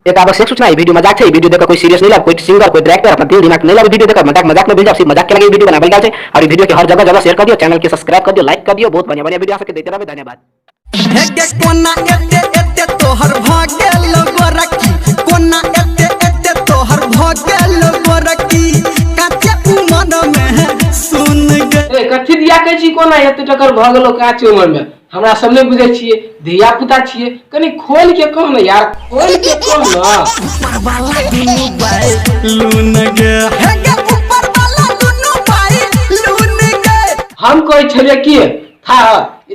एक आवश्यक सूचना है, वीडियो मजाक है। वीडियो देखकर कोई सीरियस नहीं ला, कोई सिंगर कोई डायरेक्टर अपना दिल दिमाग नहीं ला। वीडियो देखकर मजाक मजाक में भेजा, सिर्फ मजाक के लगे वीडियो बनावल जाए। और वीडियो के हर जगह जगह शेयर कर दियो, चैनल के सब्सक्राइब कर दियो, लाइक कर दियो। बहुत बढ़िया बढ़िया वीडियो आ सके देते रहे। धन्यवाद। हेगे कोना एते एते तोहर भागेल गोरकी, कोना एते एते तोहर भागेल गोरकी, काचे उमर में सुन गे। ए कथि दिया कहै छी कोना एते टकर भ गेलो काचे उमर में? हमरा सब ने बुझै छियै, धिया पुता छियै, कनी खोल के कह न यार, खोल के कह न। ऊपर वाला दुनु भाई लून गे, हेगे ऊपर वाला दुनु भाई लून गे। हम कहै छलिए कि था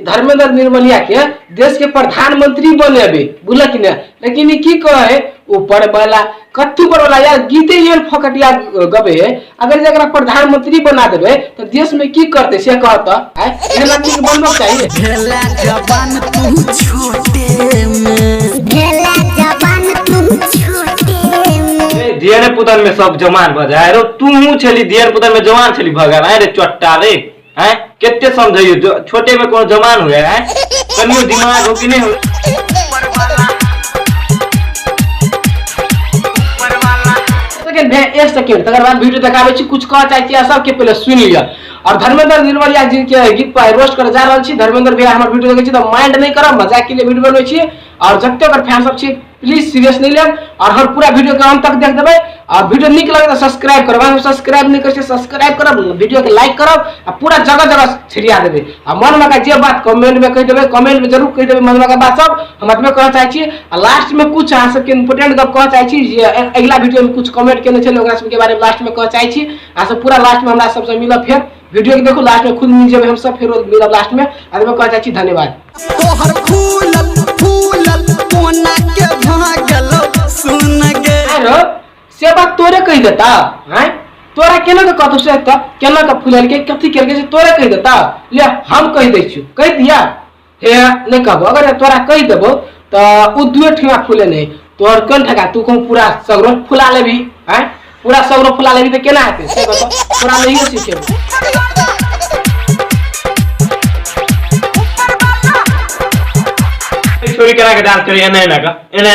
धर्मेंद्र निर्मलिया के देश के प्रधानमंत्री बनेबे, बुझल कि न? लेकिन की कहे ऊपर वाला कथि पर वाला यार गीते ये फकटिया गबे है। अगर जरा प्रधानमंत्री बना देबे तो देश में की करते से कहता है। एना चीज बनबो चाहिए। भेला जवान तू छोटे में, भेला जवान तू छोटे में। दियर पुतन में सब जवान बजाए रो, तू छली दियर पुतन में जवान छली भगा रे चट्टा रे हैं। केते समझियो छोटे में कौन जवान हुए हैं? कनियो दिमाग हो कि नहीं हो? एक सेकंड तकर बाद वीडियो देखाबे छी, कुछ कह चाहे छी सबके पहले सुन लिया। और धर्मेंद्र निर्मलिया जी के गीत पर रोस्ट कर जा रहल छी। धर्मेंद्र भैया हमर वीडियो देखे छी तो माइंड नहीं करब, मजाक के लिए वीडियो बनबै छी। और जत्ते ओकर फैन सब छी प्लीज सीरियस नहीं लेब और हर पूरा वीडियो के अंत तक देख देबै। और वीडियो निक लगे तो सब्सक्राइब करब, हम सब्सक्राइब नहीं कर सब्सक्राइब करब, वीडियो के लाइक करब और पूरा जगह जगह छिड़िया देबे। और मन में का जे बात कमेंट में कह देबे, कमेंट में जरूर कह देबे मन में का बात सब हम अतबे कह चाहे छी। और लास्ट में कुछ अहाँ सबके इंपोर्टेंट गप कह चाहे छी जे अगला वीडियो में कुछ कमेंट केने छले ओकरा सब के बारे में लास्ट में कह चाहे छी। आ सब पूरा लास्ट में हमरा सबसे मिलब, फिर वीडियो के देखो लास्ट में खुद मिल जेबे हम सब, फिर मिलब लास्ट में। अतबे कह चाहे छी धन्यवाद। तोहर फूलल फूलल कोना के भागल सुन गे। अरे से बात तोरे कह देता हैं? तोरा केना के कहतो से त केना के फूलल के कथि करके से तोरे कह देता? ले हम कह दै छी, कह दिया हे नहीं कहबो। अगर तोरा कह देबो त उ दुए ठिया फूले नहीं, तोर कन ठका तू को पूरा सगरो फुला लेबी हैं? पूरा सगरो फुला लेबी त केना हेते से बता? पूरा नहीं सीखे। छोरी करा के डांस करे एना एना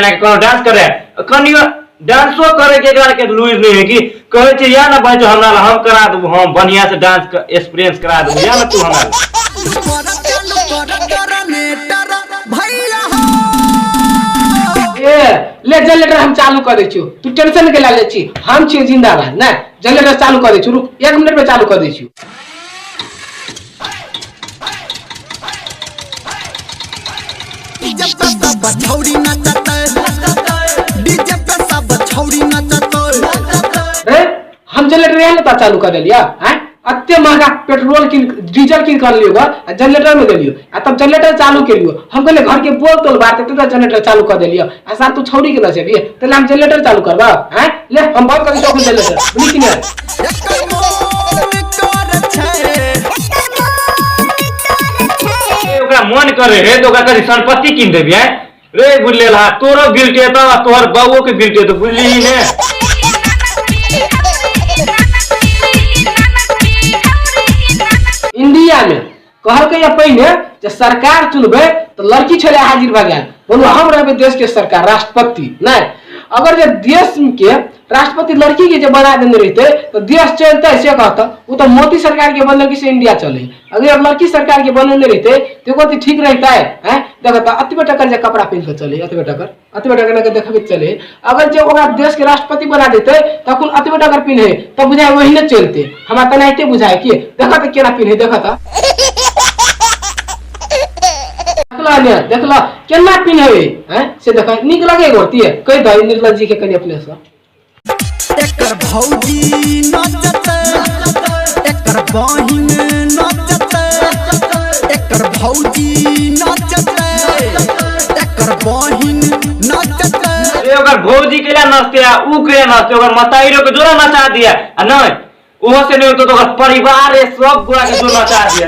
के कोनो डांस करे कनियो डांसो करे के एकरा के लुइर नहीं है कि कहे छै या ना भाई जो हमरा हम करा दू, हम बढ़िया से डांस का एक्सपीरियंस करा दू या ना तू हमरा ए ले जनरेटर हम चालू कर दै छी, तू टेंशन के ले छी। हम छी जिंदाबाद ना, जनरेटर चालू कर दै छी, रुक 1 मिनट में चालू कर दै छी। डीजे पे सब छौरी नचते, डीजे पे सब छौरी नचते। ए हम जनरेटर यहाँ ना चालू कर लिया हैं? अत्ते महंगा पेट्रोल की डीजल की कर लियो जनरेटर में दे लियो। आ तब जनरेटर चालू के लियो। हम कहले घर के बोल तोल बात है तो जनरेटर चालू कर दे लियो। आ साथ तू छौरी के न छबी तले हम जनरेटर चालू करबा हैं? ले हम बंद कर दो जनरेटर बुझी कि नहीं? ओकरा मन करे रे तो ओकरा करी संपत्ति किन देबी है रे बुझले ला। तोरो गिल्टी त तोहर बाबू के गिल्टी तो बुझली ही ने। इंडिया में कहल के पहले जे सरकार चुनबे तो लड़की छले हाजिर भ गेल, बोलो हम रहबे देश के सरकार राष्ट्रपति नहीं। अगर जे देश के राष्ट्रपति लड़की के जे बना देने रहते तो देश चलते से कहता। वो तो मोदी सरकार के बनल की से इंडिया चले। अगर लड़की सरकार के बनने रहते तो कथि ठीक रहता है हैं? देखता अतबे टकर जे कपड़ा पहन के चले, अतबे टकर के देखबे चले। अगर जे ओकरा देश के राष्ट्रपति बना देते तखन अतबे टकर पिन्हे तब बुझाए वही न चलते। हमरा तनाइते बुझाए कि देखता केना पिन्हे, देखता देखला केना पिन्हे हैं से देखा निक लगे गोरती है। कह दई निर्मला जी के कनी अपने से एकर भौजी नचते, एकर बहिन नचते, एकर भौजी नचते, एकर बहिन नचते। ए ओकर भौजी केला नचते आ ऊ केला नचते, ओकर मताइरो के जोरा नचा दिया आ नहीं ओहो से नहीं तो ओकर परिवार ए सब गोरा के जो नचा दिया।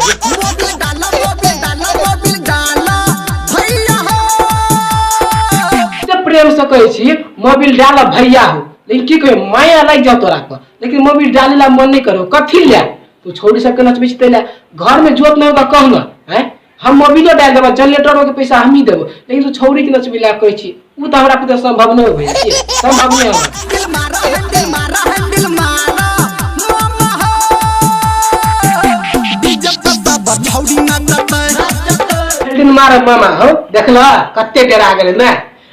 प्रेम से कहे छी मोबिल डाल भैया हो, लेकिन की कहे माया लग जाओ तोरा को, लेकिन मोबिल डाले ला मन नहीं करो। कथी ले तू छोड़ी सबके नचबे छी तेला घर में जोत नहीं होगा कहना हैं? हम मोबिलो डाल देबा, जनरेटर के पैसा हम ही देबो, लेकिन तू छौरी के नचबे ला कहे छी उ तो हमरा पे संभव नहीं होई है, संभव नहीं है। दिल मारा हैंडल मारा हैंडल मारा मामा हो डीजे पे बछौड़ी नाचते हेडिन मारा मामा हो देखला कते डेरा गेले ना।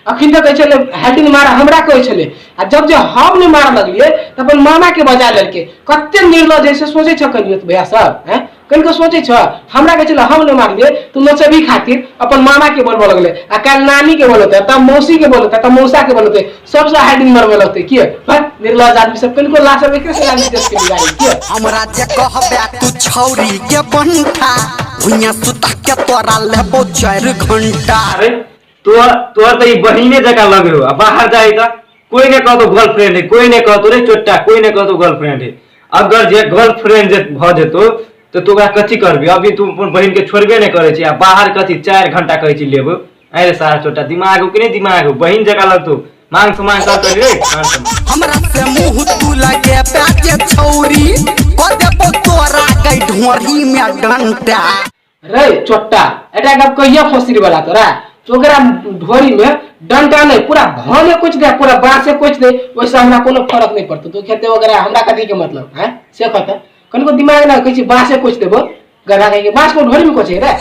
अखिन तक कहै छले हेडिन मारा हमरा कहै छले आ जब जे हम ने मार लगलिए त अपन मामा के बजा लेलके। कते निर्लज जैसे सोचे छ कनियो भैया सब हैं कनको सोचे छ हमरा कहै छले हम ने मारलिए तू नचबी खातिर अपन मामा के बोलबो लगले आ काल नानी के बोलते त मौसी के बोलते त मौसा के बोलते सबसे हेडिन मारबे लगते के निर्लज आदमी सब कनको लाशब एकरे से लागी देश के बिगाड़ी के। हमरा जे कहबे तू छौरी के बनठा भुइया सुता के तोरा लेबो 4 घंटा। अरे तोर तो ई बहिने जका लगे हो बाहर जाई त कोई ने कहतो गर्लफ्रेंड है, कोई ने कहतो रे चोट्टा, कोई ने कहतो गर्लफ्रेंड है। अगर जे गर्लफ्रेंड जे भ जेतो तो तोरा कथि करबी? अभी तू अपन बहिन के छोड़बे नहीं करे छी आ बाहर कथि 4 घंटा कहै छी लेबो। अरे सारा चोट्टा दिमाग हो कि नहीं दिमाग हो? बहिन जका लगतो मांग समांग कर रे हमरा से मुंह तू लगे प्याजे छौरी को देबो तोरा गई ढोरी में डंटा। रे चोट्टा एटा गप कहिया फसिर वाला तोरा तोकरा ढोरी में डंटा नहीं पूरा भाने कुछ दे पूरा बांस से कुछ दे वैसे हमरा कोनो फर्क नहीं पड़तो। तो खेते वगैरह हमरा कथि के मतलब हैं से कहता कनको दिमाग ना कहै छी बांस से कुछ देबो गधा के बांस को ढोरी में कोछे रे हैं।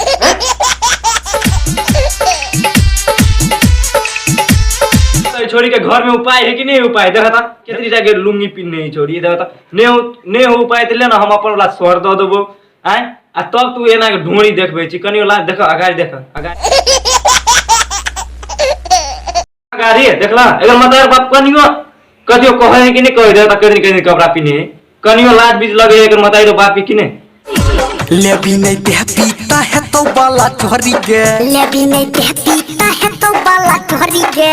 छोरी के घर में उपाय है कि नहीं उपाय? देखा था कितनी जगह लुंगी पिन्ने छोरी देखा था ने हो उपाय त ले ना हम अपन वाला स्वर द देबो हैं आ तब तू एना के ढोरी देखबे छी कनियो ला देख अगाड़ी देख अगाड़ी देखला एकर मतलब बाप कनियो कदियो कहे है कि नहीं कह दे त कनी कपड़ा पिने कनियो लाज बीज लगे एकर मतलब रो बाप की नहीं लेबी नहीं दे पीता है तो बाला छोरी के लेबी नहीं दे पीता है तो बाला छोरी के।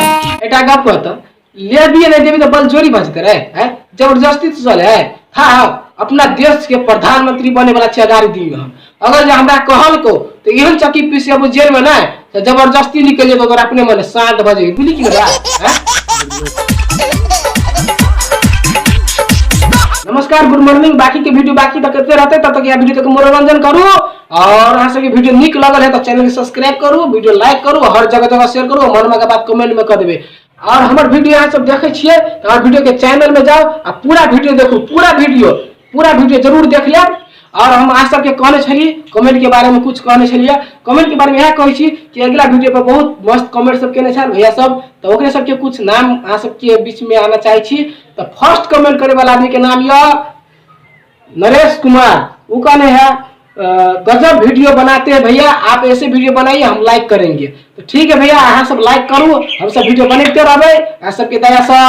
एटा गप कहता लेबी नहीं देबी तो बल जोरी बजते रे हैं जबरदस्ती तो चले है। हां अपना देश के प्रधानमंत्री बने वाला छे 11 दिन में हम अगर जे हमरा कहल को तो एहन चक्की पीसे अब जेल में ना तो जबरदस्ती निकल जेतो तो अपने मन शांत बजे बुझली की बा हैं। नमस्कार गुड मॉर्निंग बाकी के वीडियो बाकी तक करते रहते तब तक यह वीडियो तक मनोरंजन करू और अहाँ सब के वीडियो निक लगल है तो चैनल के सब्सक्राइब करू वीडियो लाइक करू हर जगह शेयर करू मन में के बात कमेंट में कर देबे। और हमर वीडियो यहाँ सब देखे छिए तो हमर वीडियो के चैनल में जाओ आ पूरा वीडियो देखो पूरा वीडियो जरूर देख लिया। और हम आज सबके कहने छलिए कमेंट के बारे में कुछ कहने छलिए कमेंट के बारे में यह कहै छी कि अगला वीडियो पर बहुत मस्त कमेंट सब केने छल भैया सब तो ओकरे सबके कुछ नाम अहाँ सबके बीच में आना चाहे छी। तो फर्स्ट कमेंट करे वाला आदमी के नाम या नरेश कुमार वो कहने है गजब वीडियो बनाते हैं भैया आप ऐसे वीडियो बनाइए हम लाइक करेंगे। तो ठीक है भैया अहाँ सब लाइक करू हम सब वीडियो बनते रहबे अहाँ सबके दया से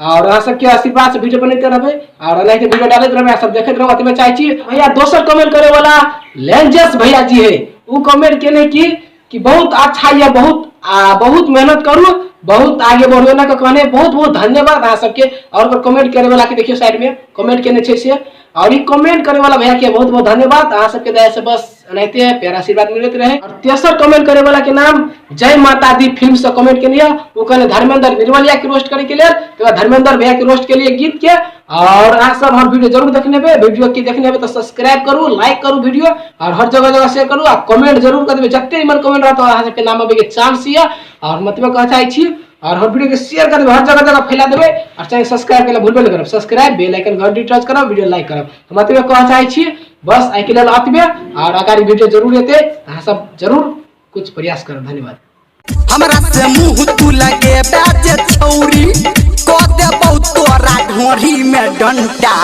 और अहाँ सबके आशीर्वाद से वीडियो बनते रहबे और नहीं तो वीडियो डालते रहबे सब देखते रहबे अतबे चाहे छी। भैया दोसर कमेंट करे वाला लेंजेस भैया जी है वो कमेंट केने कि बहुत अच्छा या बहुत मेहनत करू बहुत आगे बढ़ो ना कहने बहुत बहुत धन्यवाद अहाँ सबके। और कमेंट करे वाला के देखियो साइड में कमेंट केने छे से और ये कमेंट करे वाला भैया के बहुत बहुत धन्यवाद अहाँ सबके दया से बस अनैते प्यारा आशीर्वाद मिलते रहे। और तेसर कमेंट करे वाला के नाम जय माता दी फिल्म से कमेंट के लिए वो कहने धर्मेंद्र निर्मलिया के रोस्ट करे के लिए तो धर्मेंद्र भैया के रोस्ट के लिए गीत के। और अहाँ सब हम वीडियो जरूर देखने पे वीडियो की देखने पे तो सब्सक्राइब करू लाइक करू वीडियो और हर जगह शेयर करू और कमेंट जरूर कर देबे जत्ते मन कमेंट रहत अहाँ सबके नाम आबे के चांस है। और मतलब कह चाहे छी और हर वीडियो के शेयर कर देबे हर जगह फैला देबे और चैनल सब्सक्राइब केला भूलबे नहीं करब सब्सक्राइब बेल आइकन घंटी टच करब वीडियो लाइक करब। तो मतलब कह चाहे छी बस आई के लेल आतबे और अगाड़ी वीडियो जरूर एते अहाँ सब जरूर कुछ प्रयास करब। धन्यवाद। हमरा से मुंह तू लगे बाजे छौरी को देबो तोरा ढोरी में डंटा।